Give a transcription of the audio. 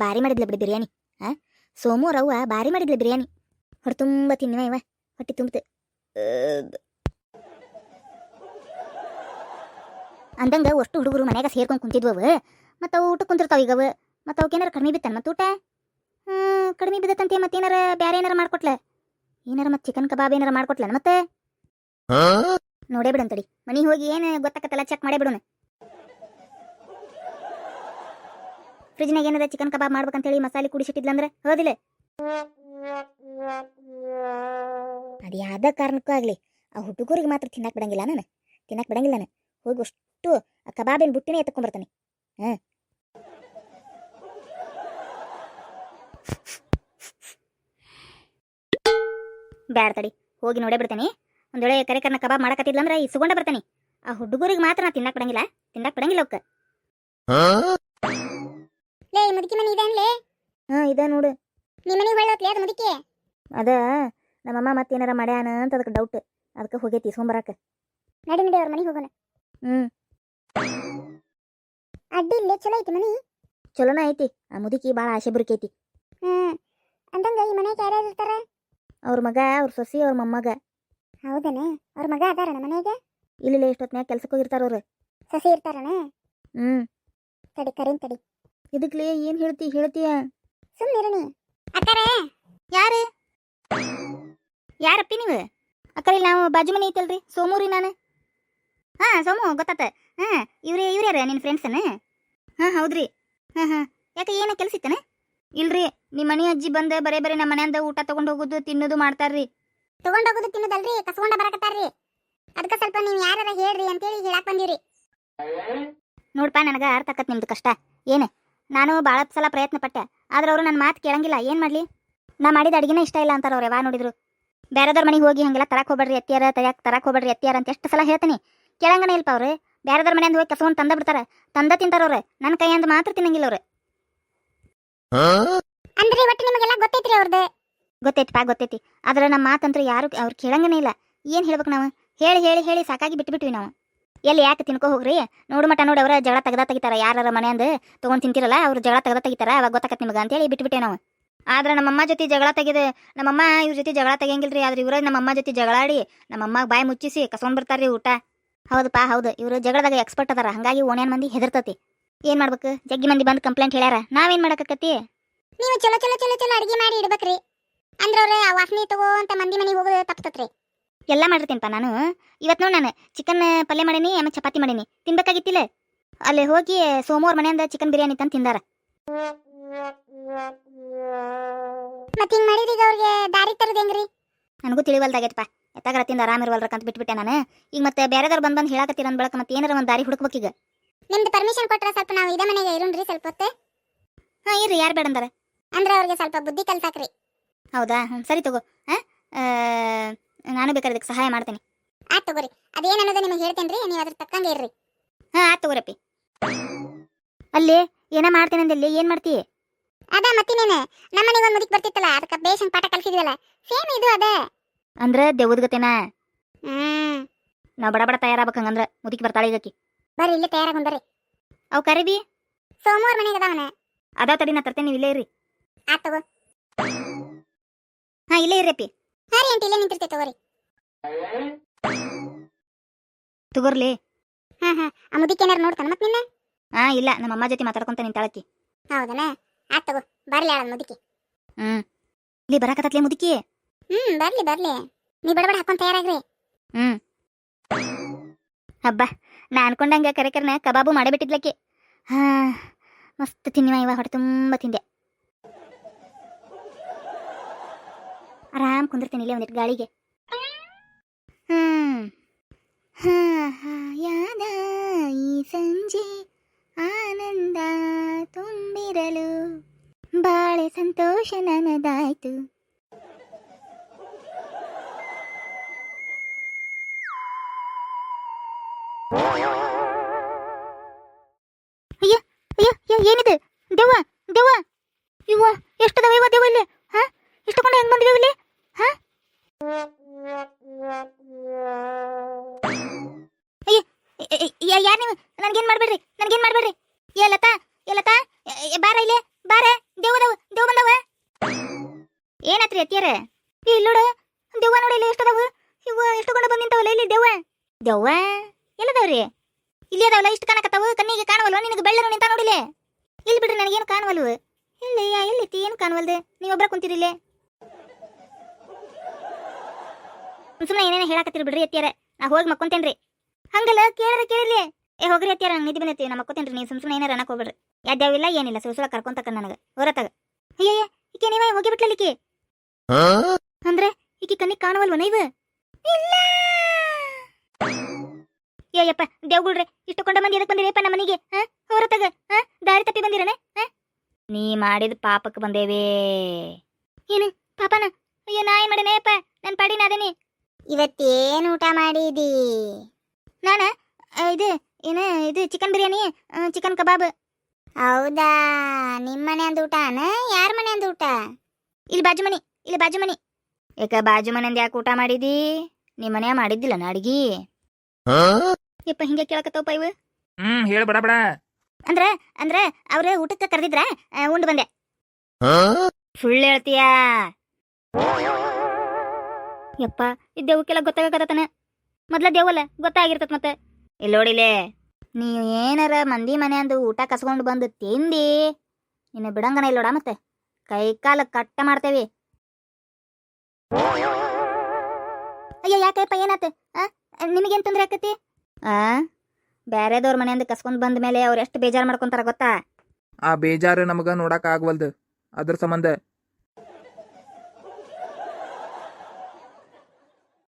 ಭಾರಿ ಮಾಡಿದ್ಲ ಬಿಡಿ ಬಿರಿಯಾನಿ. ಸೋಮು ರವ್ವ ಭಾರಿ ಮಾಡಿದ್ಲ ಬಿರಿಯಾನಿ. ಹೊಟ್ಟೆ ತುಂಬ ತಿನ್ನಿವ ಇವ, ಹೊಟ್ಟೆ ತುಂಬಿತು. ಅಂದಂಗ ಅಷ್ಟು ಹುಡುಗರು ಮನ್ಯಾಗ ಸೇರ್ಕೊಂಡು ಕುಂತಿದ್ವವ. ಮತ್ತು ಅವು ಊಟ ಕುಂತಿರ್ತಾವ ಈಗವ. ಮತ್ತು ಅವಕ್ಕೇನಾರ ಕಡಿಮೆ ಬಿತ್ತನ ಮತ್ತು ಊಟ ಕಡಿಮೆ ಬಿದ್ದತ್ತಂತೆ. ಮತ್ತೇನಾರ ಬ್ಯಾರೆ ಏನಾರ ಮಾಡ್ಕೊಟ್ಲ, ಏನಾರ ಮತ್ತೆ ಚಿಕನ್ ಕಬಾಬ್ ಏನಾರ ಮಾಡ್ಕೊಟ್ಲನ ಮತ್ತೆ ನೋಡೇ ಬಿಡಂತಡಿ. ಮನೆಗೆ ಹೋಗಿ ಏನು ಗೊತ್ತಾಕತ್ತಲ್ಲ ಚೆಕ್ ಮಾಡೇ ಬಿಡೋಣ. ಫ್ರಿಜ್ನಾಗ ಏನಾರ ಚಿಕನ್ ಕಬಾಬ್ ಮಾಡ್ಬೇಕಂತೇಳಿ ಮಸಾಲೆ ಕುಡಿಸಿಟ್ಟಿದ್ಲಂದ್ರೆ ಹೌದಿಲ್ಲ. ಅದು ಯಾವ್ದ ಕಾರಣಕ್ಕೂ ಆಗಲಿ ಆ ಹುಡುಗರಿಗೆ ಮಾತ್ರ ತಿನ್ನಕ್ಕೆ ಬಿಡಂಗಿಲ್ಲ ನಾನು, ತಿನ್ನಕ್ಕೆ ಬಿಡಂಗಿಲ್ಲ ನಾನು. ಹೋಗಿ ಅಷ್ಟು ಆ ಕಬಾಬಿನ ಬುಟ್ಟಿನೇ ಎತ್ಕೊಂಡ್ಬರ್ತಾನೆ. ಬ್ಯಾಡ ತಡಿ, ಹೋಗಿ ನೋಡೇ ಬಿಡ್ತೇನೆ. ಒಂದು ವೇಳೆ ಕರೆಕರ್ನ ಕಬಾಬ್ ಮಾಡಕತ್ತಿದ್ಲಂದ್ರೆ ಇಸ್ಕೊಂಡ ಬರ್ತಾನೆ. ಆ ಹುಡುಗರಿಗೆ ಮಾತ್ರ ನಾ ತಿನ್ನಕ್ಕೆ ಬಿಡಂಗಿಲ್ಲ ಅವಕ್ಕೆ. ಲೇ ಮುದುಕಿ ಮನೆ ಇದೆ ಅನ್ಲೇ? ಇದೆ ನೋಡು. ನಿಮ್ಮ ಮನೆಗೆ ಹೊಳ್ಳತ್ಲೇ ಅದು ಮುದುಕಿ? ಅದ ನಮ್ಮಮ್ಮ ಮತ್ತೇನಾರ ಮಾಡ್ಯಾನ ಅಂತ ಅದಕ್ಕೆ ಡೌಟ್, ಅದಕ್ಕೆ ಹೋಗೈತಿ ಇಸ್ಕೊಂಬರಾಕ. ನಡಿ ಅವ್ರ ಮನೆಗೆ ಹೋಗೋಣ. ಅಡ್ಡಿ ಇಲ್ಲೇ ಚಲೋ ಐತಿ ಮನಿ? ಚಲೋನ ಐತಿ. ಆ ಮುದುಕಿ ಭಾಳ ಆಸೆ ಬುರುಕೈತಿ. ಅಂದಂಗ ಈ ಮನೆಗೆ ಯಾರ್ಯಾರು ಇರ್ತಾರ? ಅವ್ರ ಮಗ, ಅವ್ರ ಸೊಸಿ, ಅವ್ರ ಮೊಮ್ಮಗ. ಹೌದನ? ಅವ್ರ ಮಗ ಅದಾರಣ ಮನೆಗೆ? ಇಲ್ಲ, ಇಷ್ಟೊತ್ನ್ಯಾಗ ಕೆಲ್ಸಕ್ಕೆ ಹೋಗಿರ್ತಾರ ಅವ್ರು. ಸೊಸಿ ಇರ್ತಾರಣ? ತಡಿ ಕರೀನ್ ತಡಿ. ಇದಕ್ಲೇ ಏನ್ ಹೇಳ್ತೀಯ? ಸುಮ್ಮನಿರಣಿ. ಅಕ್ಕರೆ ಯಾರು? ಯಾರಪ್ಪಿ ನೀವು? ಅಕ್ಕರೆ ನಾವು ಬಾಜು ಮನೆ ಐತಲ್ರಿ, ಸೋಮೂರಿ ನಾನು. ಸೋಮು ಗೊತ್ತಾತ. ಇವ್ರೇ ಯಾರ ನಿನ್ನ ಫ್ರೆಂಡ್ಸನ? ಹೌದ್ರಿ. ಯಾಕೆ ಏನ ಕೆಲಸ ಇತ್ತನ? ಇಲ್ರಿ, ನಿಮ್ಮ ಮನೆ ಅಜ್ಜಿ ಬಂದ ಬರೇ ನಮ್ಮ ಮನೆಯಿಂದ ಊಟ ತಗೊಂಡು ಹೋಗೋದು ತಿನ್ನೋದು ಮಾಡ್ತಾರ್ರಿ. ತಗೊಂಡು ಹೋಗೋದು ತಿನ್ನೋದಲ್ರಿ, ಕಸ್ಕೊಂಡ ಬರಕತ್ತಾರ್ರಿ. ಅದಕ್ಕೆ ಸ್ವಲ್ಪ ನೀವು ಯಾರ ಹೇಳ್ರಿ ಅಂತೇಳಿ ಹೇಳಕ್ ಬಂದಿರಿ. ನೋಡ್ಪಾ, ನನಗೆ ಅರ್ಥ ಆಕತ್ ನಿಮ್ದು ಕಷ್ಟ ಏನು. ನಾನು ಭಾಳ ಸಲ ಪ್ರಯತ್ನ ಪಟ್ಟೆ, ಆದ್ರೆ ಅವರು ನನ್ನ ಮಾತು ಕೇಳಂಗಿಲ್ಲ. ಏನು ಮಾಡಲಿ? ನಾ ಮಾಡಿದ ಅಡಿಗೆನ ಇಷ್ಟ ಇಲ್ಲ ಅಂತಾರ ಅವ್ರು. ಯಾವಾಗ ನೋಡಿದ್ರು ಬೇರೆದವ್ರ ಮನೆಗೆ ಹೋಗಿ ಹಂಗೆಲ್ಲ ತರಕ್ಕೆ ಹೋಗ್ಬೇಡ್ರಿ ಅತ್ತಿಯಾರ, ತರಕ್ಕೆ ಹೋಗ್ಬೇಡ್ರಿ ಅತ್ತಿಯಾರ ಅಂತ ಎಷ್ಟು ಸಲ ಹೇಳ್ತೀನಿ. ಕೇಳಂಗನೇ ಇಲ್ಪ ಅವ್ರು. ಬೇರೆದವ್ರ ಮನೆಯಿಂದ ಹೋಗಿ ಕಸ್ಕೊಂಡು ತಂದ ಬಿಡ್ತಾರ, ತಿಂತಾರವ್ರೆ. ನನ್ನ ಕೈಯಿಂದ ಮಾತ್ರ ತಿನ್ನಂಗಿಲ್ಲ ಅವ್ರು. ಅಂದ್ರೆ ಒಟ್ಟು ನಿಮಗೆಲ್ಲ ಗೊತ್ತೈತ್ರಿ ಅವ್ರದ್ದು? ಗೊತ್ತೈತಿ. ಆದ್ರೆ ನಮ್ಮ ಮಾತಂತ್ರ ಯಾರು ಅವ್ರು ಕೇಳಂಗನೇ ಇಲ್ಲ. ಏನು ಹೇಳ್ಬೇಕು ನಾವು? ಹೇಳಿ ಸಾಕಾಗಿ ಬಿಟ್ಬಿಟ್ವಿ ನಾವು. ಎಲ್ಲಿ ಯಾಕೆ ತಿನ್ಕೋ ಹೋಗ್ರಿ, ನೋಡು ಮಟ ನೋಡಿ ಅವರ ಜಗಳ ತೆಗಿತಾರ. ಯಾರ ಮನೆಯಿಂದ ತೊಗೊಂಡು ತಿಂತಿರಲ್ಲ ಅವ್ರು ಜಗಳ ತೆಗಿತಾರ, ಅವಾಗ ಗೊತ್ತಾಕತ್ ನಿಮ್ಗೆ ಅಂತೇಳಿ ಬಿಟ್ಬಿಟ್ಟೆ ನಾವು. ಆದ್ರೆ ನಮ್ಮಮ್ಮ ಜೊತೆ ಜಗಳ ತೆಗೆದು, ನಮ್ಮಮ್ಮ ಇವ್ರ ಜೊತೆ ಜಗಳ ತೆಗಿಯಂಗಿಲ್ರಿ. ಆದ್ರೆ ಇವ್ರ ನಮ್ಮಮ್ಮ ಜೊತೆ ಜಗಳಾಡಿ ನಮ್ಮಮ್ಮ ಬಾಯಿ ಮುಚ್ಚಿಸಿ ಕಸ್ಕೊಂಡ್ ಬರ್ತಾರ್ರಿ ಊಟ. ಹೌದಪ್ಪ ಹೌದು, ಇವರು ಜಗಳದಾಗ ಎಕ್ಸ್ಪರ್ಟ್ ಅದಾರ. ಹಂಗಾಗಿ ಓಣ್ಯಾನ್ ಮಂದಿ ಹೆದರ್ತತಿ. ಏನ್ ಮಾಡ್ಬೇಕು? ಜಗ್ಗಿ ಮಂದಿ ಬಂದು ಕಂಪ್ಲೇಂಟ್ ಹೇಳ್ಯಾರ. ನಾವೇನ್ ಮಾಡಕತ್ತಿ? ನೀವು ಚಲೋ ಅಡಿಗೆ ಮಾಡಿ ಇಡ್ಬೇಕ್ರಿ. ಅಂದ್ರೆ ಅವ್ರ ವಾಸನೆ ತಗೋ ಅಂತ ಮಂದಿ ಮನೆಗೆ ಹೋಗೋದು ತಪ್ತತ್ರಿ. ಎಲ್ಲ ಮಾಡಿರ್ತೀನಪ್ಪ ನಾನು. ಇವತ್ತು ನೋಡಿ ನಾನು ಚಿಕನ್ ಪಲ್ಯ ಮಾಡೀನಿ, ಆಮೇಲೆ ಚಪಾತಿ ಮಾಡೀನಿ. ತಿನ್ಬೇಕಾಗಿತ್ತಿಲ್ಲ? ಅಲ್ಲಿ ಹೋಗಿ ಸೋಮವಾರ ಮನೆಯಿಂದ ಚಿಕನ್ ಬಿರಿಯಾನಿ ತಂದು ತಿಂದಾರ. ಮತ್ತೆ ಹಿಂಗೆ ಮಾಡಿದ್ರೀಗ ಅವ್ರಿಗೆ ದಾರಿ ತರೋದು ಹೆಂಗ್ರಿ? ನನಗೂ ತಿಳಿವಲ್ದಾಗೈತಪ್ಪ. ಎತ್ತಾಗತ್ತಿಂದ ಆರಾಮಿರುವಲ್ರಕ್ಕ ಅಂತ ಬಿಟ್ಬಿಟ್ಟೆ ನಾನು. ಈಗ ಮತ್ತೆ ಬೇರೆದವ್ರು ಬಂದು ಹೇಳಕತ್ತೀರ ಅಂದ ಬಳಕ ಮತ್ತೆ ಏನಾರ ಒಂದು ದಾರಿ ಹುಡುಕ್ಬೇಕೀಗ. ನಿಮ್ದು ಪರ್ಮಿಷನ್ ಕೊಟ್ರೆ ಸ್ವಲ್ಪ ನಾವು ಇದೇ ಮನೆಗೆ ಇರೋಣ್ರಿ ಸ್ವಲ್ಪ ಹೊತ್ತು? ಇರ್ರಿ, ಯಾರು ಬೇಡ ಅಂದಾರ? ಅಂದ್ರೆ ಅವ್ರಿಗೆ ಸ್ವಲ್ಪ ಬುದ್ಧಿ ಕಲ್ಸಾಕ್ರಿ. ಹೌದಾ? ಸರಿ ತಗೋ. ನಾನು ಬೇಕಾದ್ರೆ ಇದಕ್ಕೆ ಸಹಾಯ ಮಾಡ್ತೇನೆ. ಆಯ್ತು ತಗೋರಿ. ಅದೇನು ಅನ್ನೋದು ನಿಮಗೆ ಹೇಳ್ತೇನೆ ರೀ, ನೀವು ಅದ್ರ ತಕ್ಕಂಗೆ ಇರ್ರಿ. ಆಯ್ತು ತಗೋರಪ್ಪಿ. ಅಲ್ಲಿ ಏನ ಮಾಡ್ತೇನೆ ಅಂದಲ್ಲಿ ಏನು ಮಾಡ್ತೀಯ? ಅದ ಮತ್ತಿನೇನು ನಮ್ಮನೆಗೆ ಒಂದು ಮುದುಕಿ ಬರ್ತಿತ್ತಲ್ಲ, ಅದಕ್ಕೆ ಬೇಷಂಗ್ ಪಾಠ ಕಲಿಸಿದ್ವಲ್ಲ, ಸೇಮ್ ಇದು ಅದ. ಅಂದ್ರೆ ದೇವದ್ಗತೇನಾ? ನಾವು ಬಡ ತಯಾರಾಗಬೇಕು. ಹಂಗಂದ್ರೆ ಮುದುಕಿ ಬರ್ತಾಳೆ ಈಗಕ್ಕಿ. ಬರ್ರಿ, ಇಲ್ಲೇ ತಯಾರಾಗೊಂಡ್ ಬರ್ರಿ. ಅವು ಕರಿಬಿ ಸೋಮವಾರ ಮನೆಗೆ ಅದಾವನ? ಅದಾವ ತಡಿ, ನಾ ತರ್ತೇನೆ, ನೀವು ಇಲ್ಲೇ ಇರ್ರಿ. ಆಯ್ತು ತಗೋ. ಇಲ್ಲೇ ಇರ್ರಪ್ಪಿ. ಹಾಂ ರೀ ಆಂಟಿ, ಇಲ್ಲೇ ನಿಂತಿರ್ತೇವೆ ತಗೋರಿ. ತಗೋರ್ಲಿ. ಆ ಮುದುಕಿ ಏನಾರು ನೋಡ್ತಾನ ಮತ್ತೆ ನಿನ್ನ? ಇಲ್ಲ, ನಮ್ಮ ಅಮ್ಮ ಜೊತೆ ಮಾತಾಡ್ಕೊಂತ ನಿಂತಾಳಕ್ಕಿ. ಹೌದನಾ? ಆಯ್ತು ತಗೋ, ಬರ್ಲಿ ಆಳ ಮುದುಕಿ. ಇಲ್ಲಿ ಬರಾಕತ್ತತ್ಲೆ ಮುದುಕಿ. ಬರ್ಲಿ. ನೀ ಬಡಬಡ ಹಾಕೊಂಡ್ ತಯಾರಾಗ್ರಿ. ಹಬ್ಬ, ನಾ ಅನ್ಕೊಂಡಂಗ ಕರೆಕರ್ನ ಕಬಾಬು ಮಾಡಿಬಿಟ್ಟಿದ್ಲಕ್ಕಿ. ಮಸ್ತ್ ತಿನ್ನಿವ ಇವ, ಹೊಟ್ಟೆ ತುಂಬ ತಿಂದೆ. ಆರಾಮ್ ಕುಂದಿರ್ತೀನಿ ಇಲ್ಲೇ ಒಂದಿಟ್ಟು ಗಾಳಿಗೆ. ಯಾದ ಈ ಸಂಜೆ ಆನಂದ ತುಂಬಿರಲು ಬಾಳೆ ಸಂತೋಷ ನನದಾಯ್ತು. ಅಯ್ಯ ಏನಿದೆ? ದೆವ್ವ ಇವ ಎಷ್ಟದವ ಇವ ದೆವ್ವ ಇಲ್ಲಿ? ಇಷ್ಟಕೊಂಡು ಹೆಂಗ್ ಬಂದಿವೆ ಇಲ್ಲಿ? ಅಯ್ಯ ಯಾರು ನೀವು? ನನ್ಗೇನ್ ಮಾಡ್ಬೇಡ್ರಿ. ಏ ಲತಾ ಬಾರ ಇಲ್ಲೇ ಬಾರ ದೇವ್ ಬಂದವ. ಏನಾತ್ರಿ ಅತ್ತಿಯರ? ಇಲ್ಲಿ ನೋಡು ದೆವ್ವ ನೋಡಿ, ಇಲ್ಲಿ ಎಷ್ಟದಾವ ಇವ, ಎಷ್ಟು ಗೊಂಡ ಬಂದ್ ನಿಂತಾವಲ್ಲ ಇಲ್ಲಿ ದೆವ್ವ ಎಲ್ಲದವ್ರಿ? ಇಲ್ಲಿ ಅದಾವಲ್ಲ, ಇಷ್ಟು ಕಾಣಕತ್ತಾವು, ಕಣ್ಣಿಗೆ ಕಾಣವಲ್ವ ನಿನಗೆ? ಬೆಳ್ಳರು ನಿಂತ ನೋಡಿಲೆ. ಇಲ್ಲಿ ಬಿಡ್ರಿ, ನನಗೇನು ಕಾಣವಲ್ವ. ಇಲ್ಲಿ ಎಲ್ಲಿತಿ, ಏನು ಕಾಣವಲ್ದೆ? ನೀವೊಬ್ರ ಕುಂತಿರಿಲ್ಲೇ. ಸುಮ್ಮನೆ ಏನೇನ ಹೇಳಾಕತ್ತಿರಿ ಬಿಡ್ರಿ ಅತ್ತಿಯರ, ನಾ ಹೋಗಿ ಮಕ್ಕೊಂತೇನ್ರಿ. ಹಂಗಲ್ಲ, ಕೇಳಿರ್ಲಿ. ಹೋಗ್ರಿ ಅತ್ತಿಯರ, ನಂಗೆ ನಿದ್ದೆ ಬಂದೈತಿ, ನಾ ಮಕ್ಕೋತೇನ್ರಿ. ನೀವು ಸುಮ್ಮನೆ ಏನಾರ ಅನ್ನಕ್ ಹೋಗ್ಬಿಡ್ರಿ. ಯಾವ್ಯಾವಿಲ್ಲ ಏನಿಲ್ಲ, ಸುಳ್ಸುಳ ಕರ್ಕೊಂತಕ್ಕ ನನಗೆ ಹೊರತಾಗ. ಅಯ್ಯಯ್ಯ, ಈಕೆ ನೀವೇ ಹೋಗಿಬಿಟ್ಲಲ್ಲ ಈಕಿ. ಅಂದ್ರೆ ಈಕಿ ಕಣ್ಣಿಗೆ ಕಾಣವಲ್ವನ ಇವ? ಇಲ್ಲ. ಅಯ್ಯಪ್ಪ ದೇವ್ಗುಳ್ರಿ, ಇಷ್ಟು ಕೊಂಡ ಮಂದಿ ಎದಕ್ ಬಂದಿರಪ್ಪ ನಮ್ಮ ಮನೆಗೆ? ಹೊರತಾಗ ದಾರಿ ತಪ್ಪಿ ಬಂದಿರನೆ? ನೀ ಮಾಡಿದ ಪಾಪಕ್ಕೆ ಬಂದೇವೇ. ಏನು ಪಾಪನ? ಅಯ್ಯೋ, ನಾ ಏನ್ ಮಾಡೇನಪ್ಪ? ನನ್ನ ಪಾಡಿನ ಅದೇನಿ. ಇವತ್ತೇನು ಊಟ ಮಾಡಿದಿ? ನಾನ ಇದು ಚಿಕನ್ ಬಿರಿಯಾನಿ, ಚಿಕನ್ ಕಬಾಬ್. ಹೌದಾ, ನಿಮ್ಮ ಮನೆ ಅಂದ ಊಟನ? ಯಾರ ಮನೆ ಅಂದ ಊಟ? ಇಲ್ಲಿ ಬಾಜು ಮನಿ. ಯಾಕ ಬಾಜು ಮನೆಯಿಂದ ಯಾಕೆ ಊಟ ಮಾಡಿದಿ? ನಿಮ್ಮ ಮನೆ ಮಾಡಿದ್ದಿಲ್ಲ ನಾ ಅಡ್ಗಿ? ಯಪ್ಪ ಹಿಂಗೆ ಕೇಳಕತ್ತವಪ್ಪ ಇವು. ಹೇಳ ಬಡ ಬಡ. ಅಂದ್ರ ಅವ್ರ ಊಟಕ್ಕೆ ಕರೆದಿದ್ರ, ಉಂಡು ಬಂದೆ. ಸುಳ್ಳು ಹೇಳ್ತೀಯಾ? ಯಪ್ಪ, ಈ ದೇವಕ್ಕೆಲ್ಲ ಗೊತ್ತಾಗತ್ತನ. ಮೊದ್ಲ ದೇವಲ್ಲ ಗೊತ್ತಾಗಿರ್ತತ್ ಮತ್ತೆ. ಇಲ್ಲಿ ನೋಡಿಲೆ, ನೀವು ಏನಾರ ಮಂದಿ ಮನೆ ಅಂದು ಊಟ ಕಸ್ಕೊಂಡು ಬಂದು ತಿಂದಿ, ಇನ್ನು ಬಿಡಂಗನ ಇಲ್ಲೋಡ. ಮತ್ತೆ ಕೈ ಕಾಲ ಕಟ್ಟ ಮಾಡ್ತೇವಿ. ಅಯ್ಯ ಯಾಕಪ್ಪ, ಏನಾತ? ನಿಮಗೇನ್ ತೊಂದ್ರೆ ಆಕತಿ? ಬ್ಯಾರೆದವ್ರ ಮನೆಯಿಂದ ಕಸ್ಕೊಂಡ್ ಬಂದ ಮೇಲೆ ಅವ್ರು ಎಷ್ಟು ಬೇಜಾರು ಮಾಡ್ಕೊಂತಾರ ಗೊತ್ತಾ? ಆ ಬೇಜಾರು ನಮಗ ನೋಡಕ್ ಆಗವಲ್ದು, ಅದ್ರ ಸಂಬಂಧ